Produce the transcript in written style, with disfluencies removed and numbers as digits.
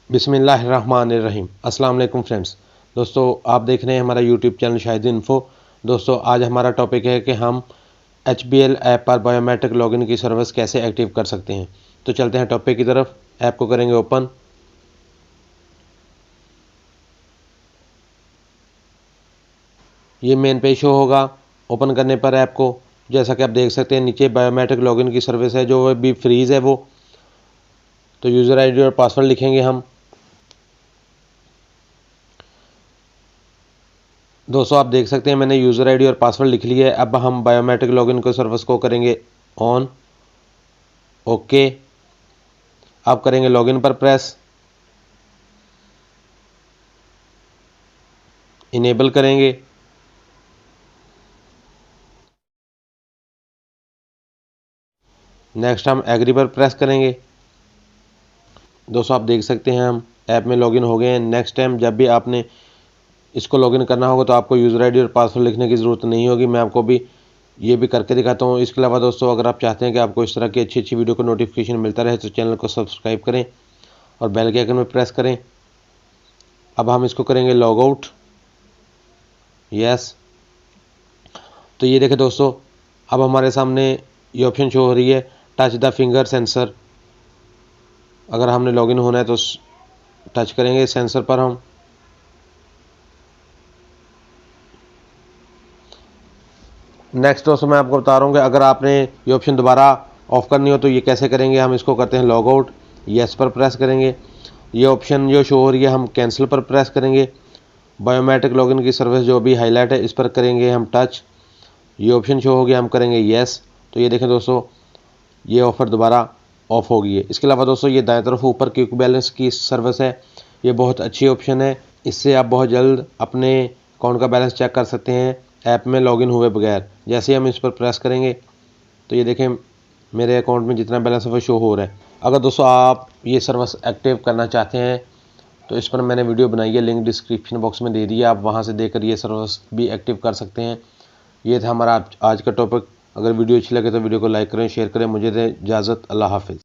बिस्मिल्लाहिर्रहमानिर्रहीम। अस्सलाम वालेकुम फ्रेंड्स। दोस्तों आप देख रहे हैं हमारा यूट्यूब चैनल शाहिद इन्फो। दोस्तों आज हमारा टॉपिक है कि हम HBL ऐप पर बायोमेट्रिक लॉगिन की सर्विस कैसे एक्टिव कर सकते हैं। तो चलते हैं टॉपिक की तरफ। ऐप को करेंगे ओपन। ये मेन पेज शो होगा। ओपन करने पर ऐप को जैसा कि आप देख सकते हैं नीचे बायोमेट्रिक लॉगिन की सर्विस है जो भी फ्रीज है वो। तो यूज़र ID और पासवर्ड लिखेंगे हम। दोस्तों आप देख सकते हैं मैंने यूज़र ID और पासवर्ड लिख लिया है। अब हम बायोमेट्रिक लॉगिन को सर्विस को करेंगे ऑन। ओके। अब करेंगे लॉगिन पर प्रेस। इनेबल करेंगे। नेक्स्ट हम एग्री पर प्रेस करेंगे। दोस्तों आप देख सकते हैं हम ऐप में लॉगिन हो गए हैं। नेक्स्ट टाइम जब भी आपने इसको लॉगिन करना होगा तो आपको यूज़र ID और पासवर्ड लिखने की ज़रूरत नहीं होगी। मैं आपको भी ये भी करके दिखाता हूँ। इसके अलावा दोस्तों अगर आप चाहते हैं कि आपको इस तरह की अच्छी अच्छी वीडियो को नोटिफिकेशन मिलता रहे तो चैनल को सब्सक्राइब करें और बेल के आइकन में प्रेस करें। अब हम इसको करेंगे लॉग आउट। यस। तो ये देखें दोस्तों अब हमारे सामने ये ऑप्शन शो हो रही है टच द फिंगर सेंसर। अगर हमने लॉगिन होना है तो टच करेंगे सेंसर पर हम। नेक्स्ट दोस्तों मैं आपको बता रहा हूँ कि अगर आपने ये ऑप्शन दोबारा ऑफ करनी हो तो ये कैसे करेंगे। हम इसको करते हैं लॉग आउट। यस पर प्रेस करेंगे। ये ऑप्शन जो शो हो रही है हम कैंसिल पर प्रेस करेंगे। बायोमेट्रिक लॉगिन की सर्विस जो अभी हाईलाइट है इस पर करेंगे हम टच। ये ऑप्शन शो हो गया, हम करेंगे यस। तो ये देखें दोस्तों ये ऑफ़र दोबारा ऑफ हो गई है। इसके अलावा दोस्तों ये दाएं तरफ ऊपर क्विक बैलेंस की सर्विस है। ये बहुत अच्छी ऑप्शन है। इससे आप बहुत जल्द अपने अकाउंट का बैलेंस चेक कर सकते हैं ऐप में लॉगिन हुए बगैर। जैसे हम इस पर प्रेस करेंगे तो ये देखें मेरे अकाउंट में जितना बैलेंस है वो शो हो रहा है। अगर दोस्तों आप ये सर्विस एक्टिव करना चाहते हैं तो इस पर मैंने वीडियो बनाई है, लिंक डिस्क्रिप्शन बॉक्स में दे दी है। आप वहाँ से देकर ये सर्विस भी एक्टिव कर सकते हैं। ये था हमारा आज का टॉपिक। अगर वीडियो अच्छी लगे तो वीडियो को लाइक करें, शेयर करें। मुझे दें इजाज़त। अल्लाह हाफिज़।